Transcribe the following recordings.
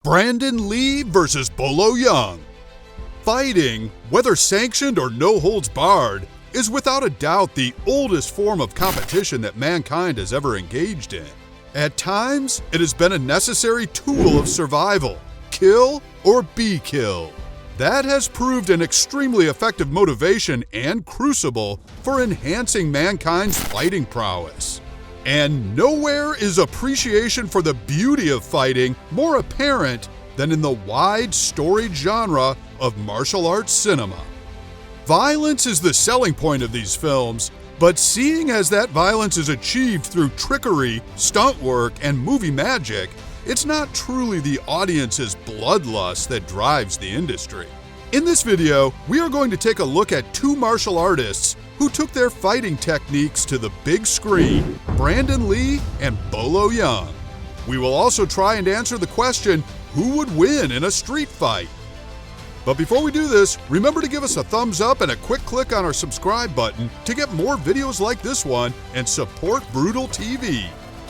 Brandon Lee versus Bolo Yeung. Fighting, whether sanctioned or no holds barred, is without a doubt the oldest form of competition that mankind has ever engaged in. At times, it has been a necessary tool of survival, kill or be killed. That has proved an extremely effective motivation and crucible for enhancing mankind's fighting prowess. And nowhere is appreciation for the beauty of fighting more apparent than in the wide, storied genre of martial arts cinema. Violence is the selling point of these films, but seeing as that violence is achieved through trickery, stunt work, and movie magic, it's not truly the audience's bloodlust that drives the industry. In this video, we are going to take a look at two martial artists who took their fighting techniques to the big screen, Brandon Lee and Bolo Yeung. We will also try and answer the question, who would win in a street fight? But before we do this, remember to give us a thumbs up and a quick click on our subscribe button to get more videos like this one and support Brutal TV.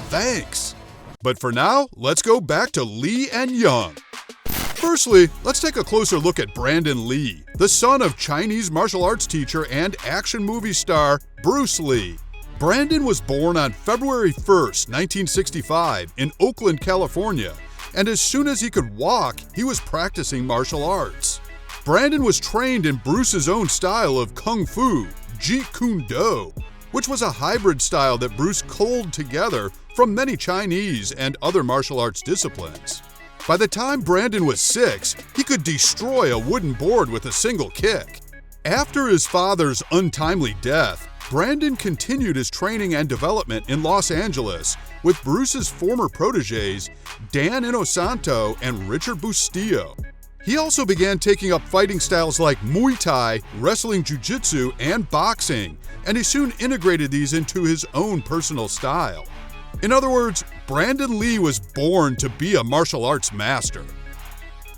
Thanks! But for now, let's go back to Lee and Yeung. Firstly, let's take a closer look at Brandon Lee, the son of Chinese martial arts teacher and action movie star Bruce Lee. Brandon was born on February 1st, 1965 in Oakland, California, and as soon as he could walk, he was practicing martial arts. Brandon was trained in Bruce's own style of KungFu, Jeet Kune, which was a hybrid style that Bruce culled together from many Chinese and other martial arts disciplines. By the time Brandon was 6, he could destroy a wooden board with a single kick. After his father's untimely death, Brandon continued his training and development in Los Angeles with Bruce's former protégés, Dan Inosanto and Richard Bustillo. He also began taking up fighting styles like Muay Thai, wrestling jiu-jitsu, and boxing, and he soon integrated these into his own personal style. In other words, Brandon Lee was born to be a martial arts master.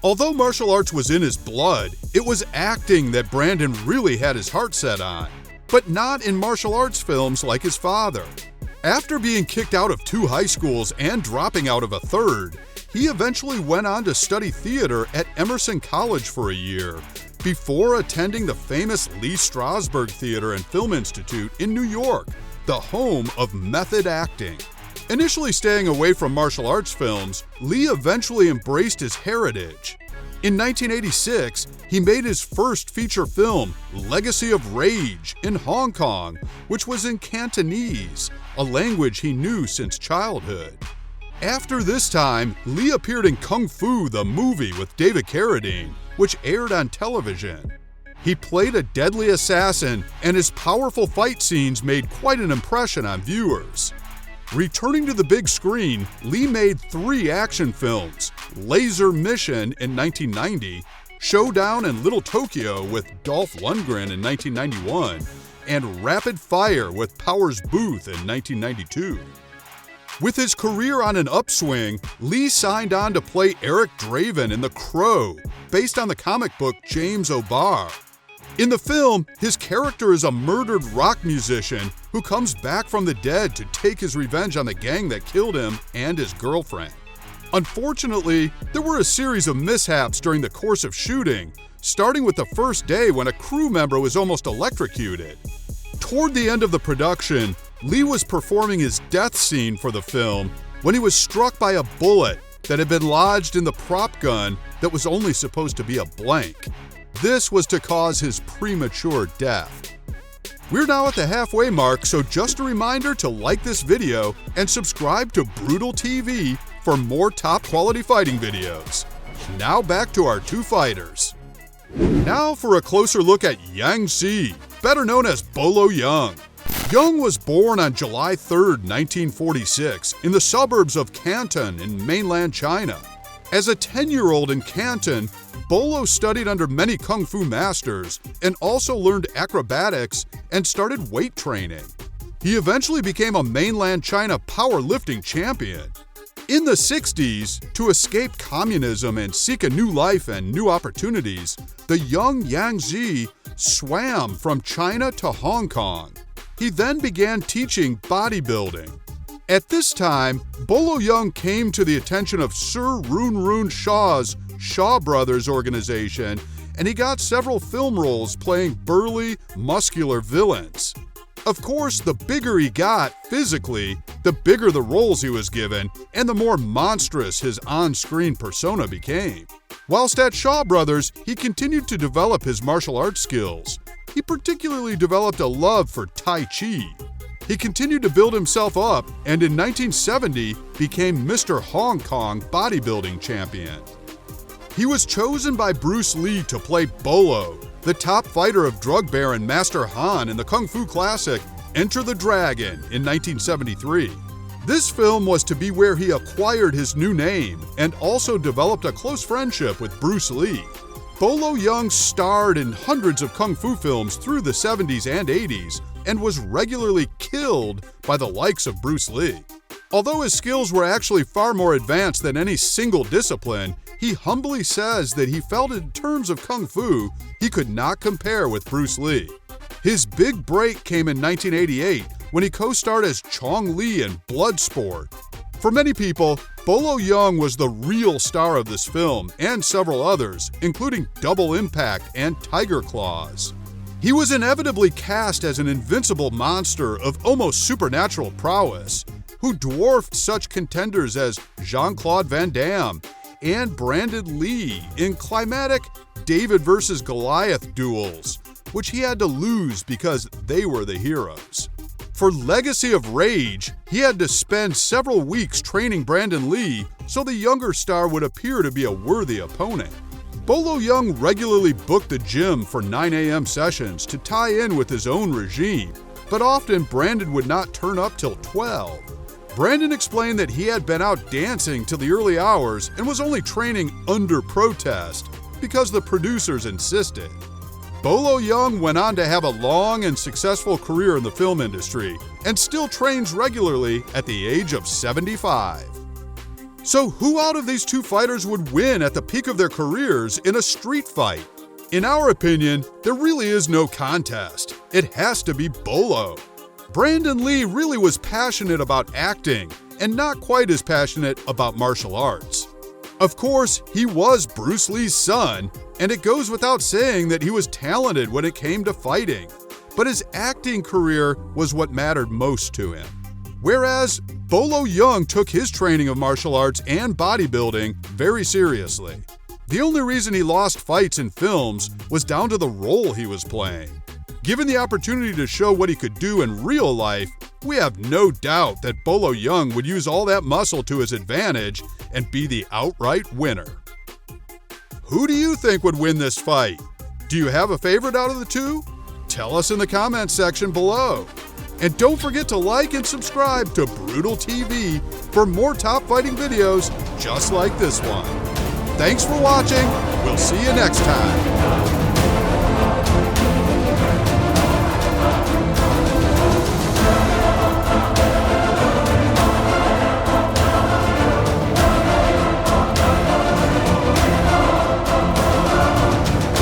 Although martial arts was in his blood, it was acting that Brandon really had his heart set on, but not in martial arts films like his father. After being kicked out of 2 high schools and dropping out of a 3rd, he eventually went on to study theater at Emerson College for a year, before attending the famous Lee Strasberg Theater and Film Institute in New York, the home of method acting. Initially staying away from martial arts films, Lee eventually embraced his heritage. In 1986, he made his first feature film, Legacy of Rage, in Hong Kong, which was in Cantonese, a language he knew since childhood. After this time, Lee appeared in Kung Fu, the movie with David Carradine, which aired on television. He played a deadly assassin, and his powerful fight scenes made quite an impression on viewers. Returning to the big screen, Lee made 3 action films, Laser Mission in 1990, Showdown in Little Tokyo with Dolph Lundgren in 1991, and Rapid Fire with Powers Booth in 1992. With his career on an upswing, Lee signed on to play Eric Draven in The Crow, based on the comic book James O'Barr. In the film, his character is a murdered rock musician who comes back from the dead to take his revenge on the gang that killed him and his girlfriend. Unfortunately, there were a series of mishaps during the course of shooting, starting with the first day when a crew member was almost electrocuted. Toward the end of the production, Lee was performing his death scene for the film when he was struck by a bullet that had been lodged in the prop gun that was only supposed to be a blank. This was to cause his premature death. We're now at the halfway mark, so just a reminder to like this video and subscribe to Brutal TV for more top quality fighting videos. Now back to our two fighters. Now for a closer look at Yang Si, better known as Bolo Yeung. Yeung was born on July 3rd, 1946 in the suburbs of Canton in mainland China. As a 10-year-old in Canton, Bolo studied under many Kung Fu masters and also learned acrobatics and started weight training. He eventually became a mainland China powerlifting champion. In the 60s, to escape communism and seek a new life and new opportunities, the young Yang Si swam from China to Hong Kong. He then began teaching bodybuilding. At this time, Bolo Yeung came to the attention of Sir Roon Shaw's Shaw Brothers organization, and he got several film roles playing burly, muscular villains. Of course, the bigger he got physically, the bigger the roles he was given, and the more monstrous his on-screen persona became. Whilst at Shaw Brothers, he continued to develop his martial arts skills. He particularly developed a love for Tai Chi. He continued to build himself up, and in 1970 became Mr. Hong Kong bodybuilding champion. He was chosen by Bruce Lee to play Bolo, the top fighter of drug baron Master Han in the Kung Fu classic Enter the Dragon in 1973. This film was to be where he acquired his new name and also developed a close friendship with Bruce Lee. Bolo Yeung starred in hundreds of Kung Fu films through the 70s and 80s and was regularly killed by the likes of Bruce Lee. Although his skills were actually far more advanced than any single discipline, he humbly says that he felt in terms of Kung Fu, he could not compare with Bruce Lee. His big break came in 1988 when he co-starred as Chong Li in Bloodsport. For many people, Bolo Yeung was the real star of this film and several others, including Double Impact and Tiger Claws. He was inevitably cast as an invincible monster of almost supernatural prowess, who dwarfed such contenders as Jean-Claude Van Damme and Brandon Lee in climatic David versus Goliath duels, which he had to lose because they were the heroes. For Legacy of Rage, he had to spend several weeks training Brandon Lee so the younger star would appear to be a worthy opponent. Bolo Yeung regularly booked the gym for 9 a.m. sessions to tie in with his own regime, but often Brandon would not turn up till 12. Brandon explained that he had been out dancing till the early hours and was only training under protest because the producers insisted. Bolo Yeung went on to have a long and successful career in the film industry and still trains regularly at the age of 75. So who out of these two fighters would win at the peak of their careers in a street fight? In our opinion, there really is no contest. It has to be Bolo. Brandon Lee really was passionate about acting and not quite as passionate about martial arts. Of course, he was Bruce Lee's son, and it goes without saying that he was talented when it came to fighting, but his acting career was what mattered most to him. Whereas Bolo Yeung took his training of martial arts and bodybuilding very seriously. The only reason he lost fights in films was down to the role he was playing. Given the opportunity to show what he could do in real life, we have no doubt that Bolo Yeung would use all that muscle to his advantage and be the outright winner. Who do you think would win this fight? Do you have a favorite out of the two? Tell us in the comments section below. And don't forget to like and subscribe to Brutal TV for more top fighting videos just like this one. Thanks for watching. We'll see you next time.